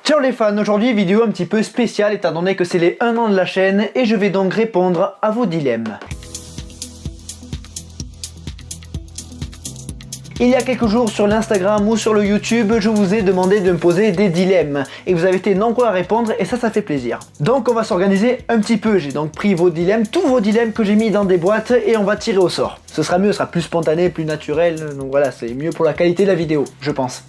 Ciao les fans, aujourd'hui vidéo un petit peu spéciale étant donné que c'est les 1 an de la chaîne et je vais donc répondre à vos dilemmes. Il y a quelques jours sur l'Instagram ou sur le YouTube, je vous ai demandé de me poser des dilemmes et vous avez été nombreux à répondre et ça fait plaisir. Donc on va s'organiser un petit peu, j'ai donc pris vos dilemmes, tous vos dilemmes que j'ai mis dans des boîtes et on va tirer au sort. Ce sera mieux, ce sera plus spontané, plus naturel, donc voilà, c'est mieux pour la qualité de la vidéo, je pense.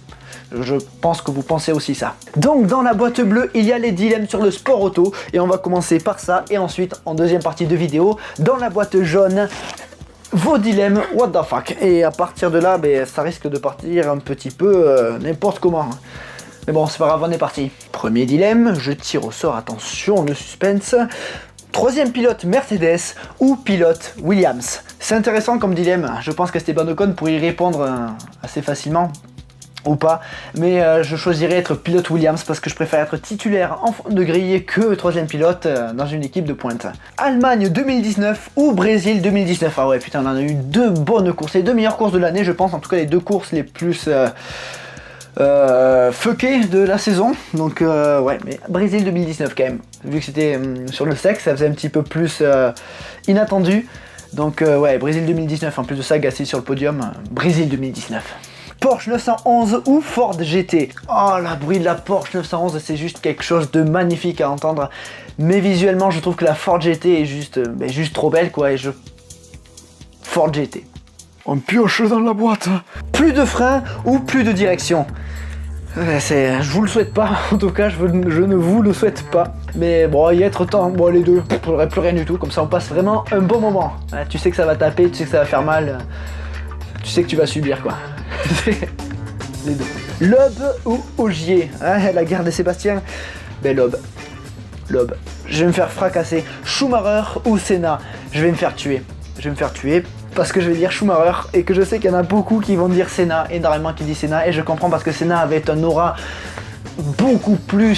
Je pense que vous pensez aussi ça. Donc dans la boîte bleue, il y a les dilemmes sur le sport auto et on va commencer par ça et ensuite en deuxième partie de vidéo, dans la boîte jaune, vos dilemmes what the fuck. Et à partir de là, ça risque de partir un petit peu n'importe comment. Mais bon, c'est pas grave, on est parti. Premier dilemme, je tire au sort, attention, le suspense. Troisième pilote Mercedes ou pilote Williams. C'est intéressant comme dilemme, je pense qu'Esteban Ocon pourrait y répondre assez facilement. Ou pas, mais je choisirais être pilote Williams parce que je préfère être titulaire en fond de grille que troisième pilote dans une équipe de pointe. Allemagne 2019 ou Brésil 2019. Ah ouais putain, on en a eu deux bonnes courses, les deux meilleures courses de l'année je pense, en tout cas les deux courses les plus fuckées de la saison. Donc ouais, mais Brésil 2019 quand même, vu que c'était sur le sec, ça faisait un petit peu plus inattendu. Donc ouais, Brésil 2019, en plus de ça, Gasly sur le podium, Brésil 2019. Porsche 911 ou Ford GT. Oh, la bruit de la Porsche 911, c'est juste quelque chose de magnifique à entendre. Mais visuellement, je trouve que la Ford GT est juste trop belle, quoi. Et Ford GT. On pioche dans la boîte. Plus de frein ou plus de direction. Je vous le souhaite pas, en tout cas, je ne vous le souhaite pas. Mais bon, y être temps, bon, les deux, j'aurais plus rien du tout. Comme ça, on passe vraiment un bon moment. Tu sais que ça va taper, tu sais que ça va faire mal. Tu sais que tu vas subir, quoi. Les deux. Loeb ou Ogier, la guerre des Sébastien. Loeb. Je vais me faire fracasser. Schumacher ou Senna. Je vais me faire tuer. Parce que je vais dire Schumacher et que je sais qu'il y en a beaucoup qui vont dire Senna, énormément qui disent Senna, et je comprends parce que Senna avait un aura beaucoup plus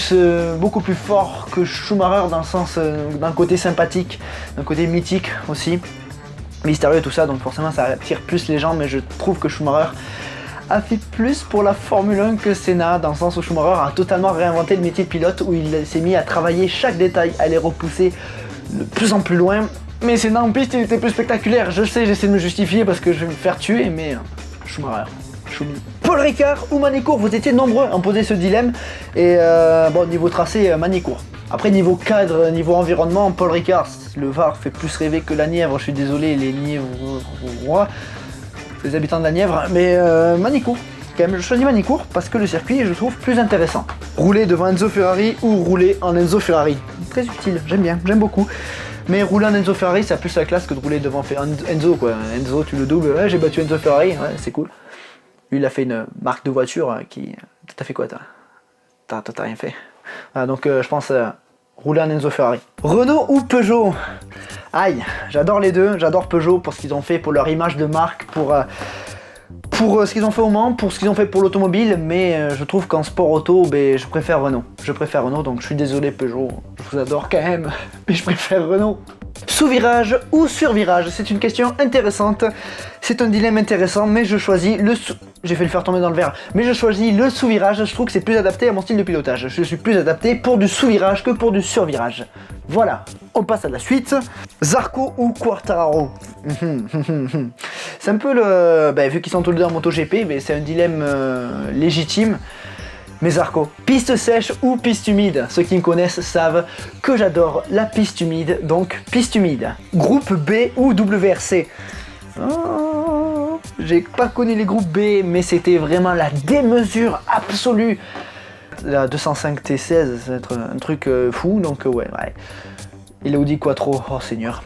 fort que Schumacher dans le sens d'un côté sympathique, d'un côté mythique aussi. Mystérieux tout ça, donc forcément ça attire plus les gens, mais je trouve que Schumacher a fait plus pour la Formule 1 que Senna, dans le sens où Schumacher a totalement réinventé le métier de pilote, où il s'est mis à travailler chaque détail, à les repousser de plus en plus loin. Mais Senna en piste il était plus spectaculaire, je sais, j'essaie de me justifier parce que je vais me faire tuer, mais Schumacher. Paul Ricard ou Manicourt, vous étiez nombreux à me poser ce dilemme, et bon, niveau tracé, Manicourt. Après niveau cadre, niveau environnement, Paul Ricard, le Var fait plus rêver que la Nièvre, je suis désolé les Nièvres, les habitants de la Nièvre, mais Manicourt, quand même je choisis Manicourt parce que le circuit je trouve plus intéressant. Rouler devant Enzo Ferrari ou rouler en Enzo Ferrari, très utile, j'aime beaucoup. Mais rouler en Enzo Ferrari ça a plus la classe que de rouler devant Enzo quoi. Enzo tu le doubles, ouais, j'ai battu Enzo Ferrari, ouais, c'est cool. Lui il a fait une marque de voiture qui... T'as fait quoi toi? T'as rien fait. Voilà, donc je pense rouler en Enzo Ferrari. Renault ou Peugeot? Aïe, j'adore les deux, j'adore Peugeot pour ce qu'ils ont fait, pour leur image de marque, pour ce qu'ils ont fait au Mans, pour ce qu'ils ont fait pour l'automobile, mais je trouve qu'en sport auto, je préfère Renault. Je préfère Renault, donc je suis désolé Peugeot, je vous adore quand même, mais je préfère Renault. Sous-virage ou sur-virage, c'est une question intéressante, c'est un dilemme intéressant, mais je choisis le j'ai fait le faire tomber dans le verre, mais je choisis le sous-virage, je trouve que c'est plus adapté à mon style de pilotage. Je suis plus adapté pour du sous-virage que pour du sur-virage. Voilà, on passe à la suite. Zarco ou Quartararo? C'est un peu le... vu qu'ils sont tous les deux en MotoGP, c'est un dilemme légitime. Mais Zarco, piste sèche ou piste humide? Ceux qui me connaissent savent que j'adore la piste humide, donc piste humide. Groupe B ou WRC? J'ai pas connu les groupes B, mais c'était vraiment la démesure absolue. La 205 T16, ça va être un truc fou, donc ouais. Et l'Audi Quattro, oh seigneur.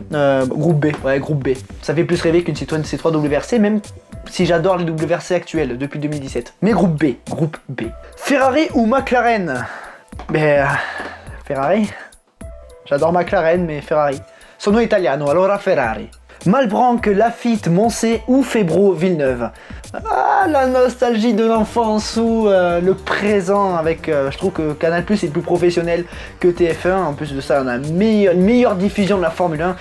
Groupe B, ouais, groupe B. Ça fait plus rêver qu'une Citroën C3 WRC, même si j'adore les WRC actuels depuis 2017. Mais groupe B. Ferrari ou McLaren? Ferrari. J'adore McLaren, mais Ferrari. Sono italiano, allora Ferrari. Malbranque, Lafitte, Moncey ou Febro, Villeneuve. Ah, la nostalgie de l'enfance ou le présent avec... je trouve que Canal+ est plus professionnel que TF1. En plus de ça, on a une meilleure diffusion de la Formule 1.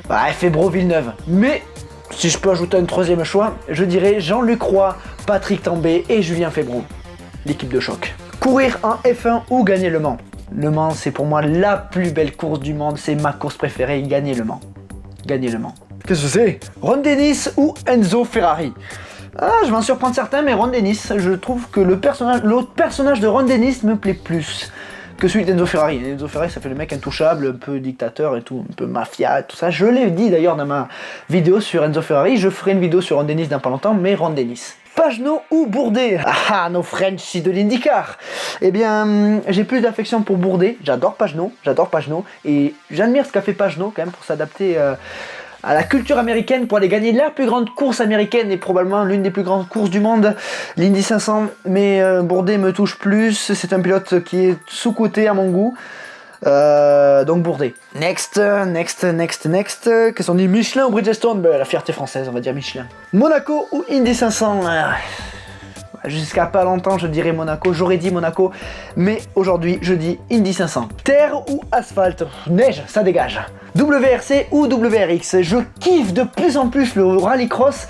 Ouais, Febro, Villeneuve. Mais si je peux ajouter un troisième choix, je dirais Jean-Luc Roy, Patrick Tambay et Julien Febro. L'équipe de choc. Courir en F1 ou gagner Le Mans? Le Mans, c'est pour moi la plus belle course du monde, c'est ma course préférée, gagner Le Mans. Gagner Le Mans. Qu'est-ce que c'est? Ron Dennis ou Enzo Ferrari? Ah, je vais en surprendre certains, mais Ron Dennis, je trouve que l'autre personnage de Ron Dennis me plaît plus que celui d'Enzo Ferrari. Enzo Ferrari, ça fait le mec intouchable, un peu dictateur et tout, un peu mafia, tout ça. Je l'ai dit d'ailleurs dans ma vidéo sur Enzo Ferrari, je ferai une vidéo sur Ron Dennis dans pas longtemps, mais Ron Dennis. Pagenaud ou Bourdet? Ah, nos Frenchies de l'IndyCar. Eh bien, j'ai plus d'affection pour Bourdet, j'adore Pagenaud, et j'admire ce qu'a fait Pagenaud quand même pour s'adapter à la culture américaine pour aller gagner la plus grande course américaine et probablement l'une des plus grandes courses du monde, l'Indy 500. Mais Bourdet me touche plus, c'est un pilote qui est sous-coté à mon goût. Donc Bourdet. Next. Qu'est-ce qu'on dit? Michelin ou Bridgestone? La fierté française, on va dire Michelin. Monaco ou Indy 500? Jusqu'à pas longtemps, je dirais Monaco, j'aurais dit Monaco, mais aujourd'hui, je dis Indy 500. Terre ou asphalte? Neige, ça dégage. WRC ou WRX? Je kiffe de plus en plus le rallycross,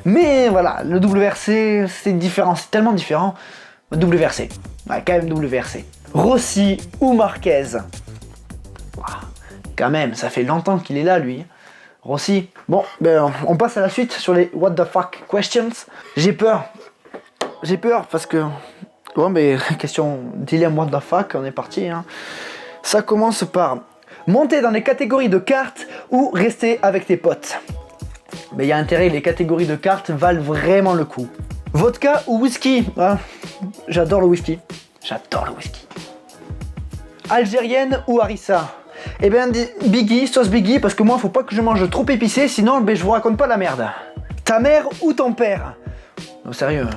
mais voilà, le WRC, c'est différent, c'est tellement différent. WRC, ouais, quand même WRC. Rossi ou Marquez? Quand même, ça fait longtemps qu'il est là, lui. Rossi. Bon, on passe à la suite sur les what the fuck questions. J'ai peur parce que... Bon, mais question dilemme what the fuck, on est parti. Hein. Ça commence par monter dans les catégories de cartes ou rester avec tes potes. Mais il y a intérêt, les catégories de cartes valent vraiment le coup. Vodka ou whisky? J'adore le whisky. Algérienne ou harissa? Eh bien, Biggie, sauce Biggie, parce que moi, faut pas que je mange trop épicé, sinon je vous raconte pas la merde. Ta mère ou ton père? Non, sérieux,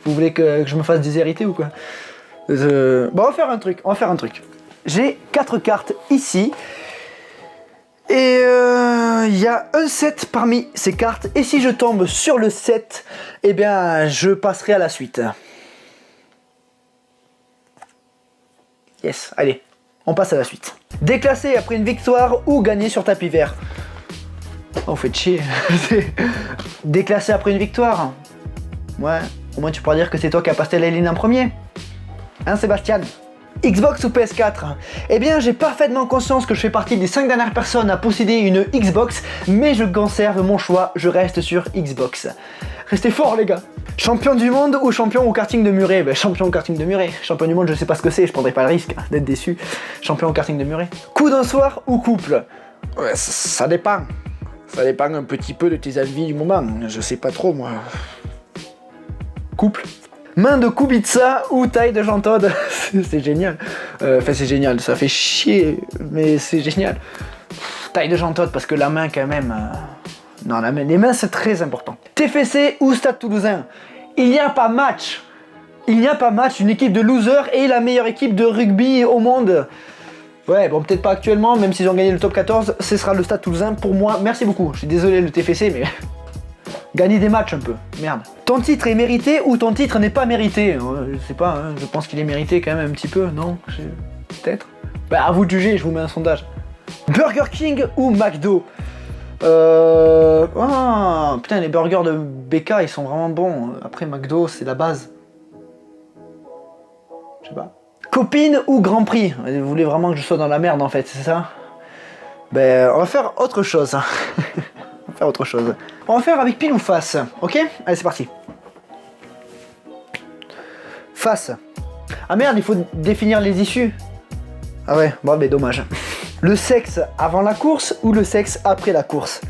vous voulez que je me fasse déshériter ou quoi? Bon, on va faire un truc. J'ai 4 cartes ici. Et il y a un 7 parmi ces cartes. Et si je tombe sur le 7, eh bien, je passerai à la suite. Yes, allez, on passe à la suite. Déclasser après une victoire ou gagner sur tapis vert? Oh, faites chier. Déclasser après une victoire? Ouais, au moins tu pourras dire que c'est toi qui as passé la ligne en premier. Hein, Sébastien? Xbox ou PS4? Eh bien, j'ai parfaitement conscience que je fais partie des 5 dernières personnes à posséder une Xbox, mais je conserve mon choix, je reste sur Xbox. Restez forts, les gars. Champion du monde ou champion au karting de Muret? Champion au karting de Muret. Champion du monde, je sais pas ce que c'est, je prendrai pas le risque d'être déçu. Champion au karting de Muret. Coup d'un soir ou couple? Ouais, ça dépend. Ça dépend un petit peu de tes envies du moment. Je sais pas trop, moi. Couple. Main de Kubica ou taille de Jean Todt? C'est génial. Enfin, c'est génial, ça fait chier, mais c'est génial. Taille de Jean Todt, parce que la main, quand même... Non, les mains, c'est très important. TFC ou Stade Toulousain? Il n'y a pas match. Une équipe de losers et la meilleure équipe de rugby au monde. Ouais, bon, peut-être pas actuellement, même s'ils ont gagné le top 14, ce sera le Stade Toulousain. Pour moi, merci beaucoup. Je suis désolé, le TFC, mais... Gagner des matchs un peu, merde. Ton titre est mérité ou ton titre n'est pas mérité? Je sais pas, hein, je pense qu'il est mérité quand même un petit peu, non? Peut-être. À vous de juger, je vous mets un sondage. Burger King ou McDo? Putain, les burgers de BK, ils sont vraiment bons. Après, McDo, c'est la base. Je sais pas. Copine ou Grand Prix? Vous voulez vraiment que je sois dans la merde, en fait, c'est ça? On va faire autre chose. On va faire avec pile ou face, ok? Allez, c'est parti. Face. Ah merde, il faut définir les issues. Ah ouais, bon, dommage. Le sexe avant la course ou le sexe après la course?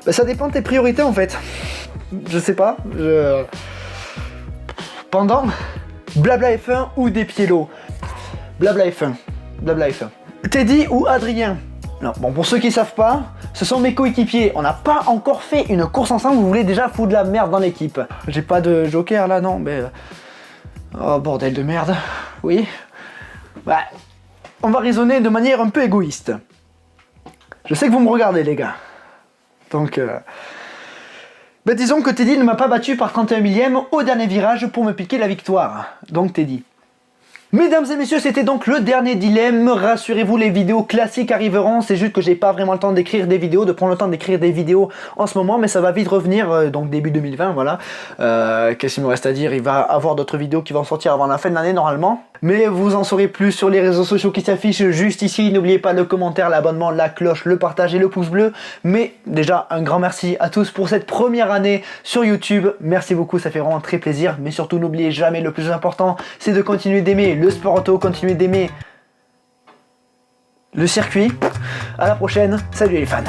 Ça dépend de tes priorités, en fait. Je sais pas. Pendant? Blabla F1 ou des pieds-lots? Blabla F1. Teddy ou Adrien? Non, bon, pour ceux qui savent pas, ce sont mes coéquipiers. On n'a pas encore fait une course ensemble, vous voulez déjà foutre de la merde dans l'équipe. J'ai pas de joker là, non, mais... Oh, bordel de merde. Oui. On va raisonner de manière un peu égoïste. Je sais que vous me regardez, les gars. Donc... disons que Teddy ne m'a pas battu par 31 millième au dernier virage pour me piquer la victoire. Donc Teddy. Mesdames et messieurs, c'était donc le dernier dilemme. Rassurez-vous, les vidéos classiques arriveront. C'est juste que j'ai pas vraiment le temps d'écrire des vidéos, de prendre le temps d'écrire des vidéos en ce moment, mais ça va vite revenir, donc début 2020, voilà. Qu'est-ce qu'il me reste à dire? Il va y avoir d'autres vidéos qui vont sortir avant la fin de l'année normalement. Mais vous en saurez plus sur les réseaux sociaux qui s'affichent juste ici. N'oubliez pas le commentaire, l'abonnement, la cloche, le partage et le pouce bleu. Mais déjà, un grand merci à tous pour cette première année sur YouTube. Merci beaucoup, ça fait vraiment très plaisir. Mais surtout, n'oubliez jamais, le plus important, c'est de continuer d'aimer le sport auto, continuer d'aimer le circuit. À la prochaine, salut les fans.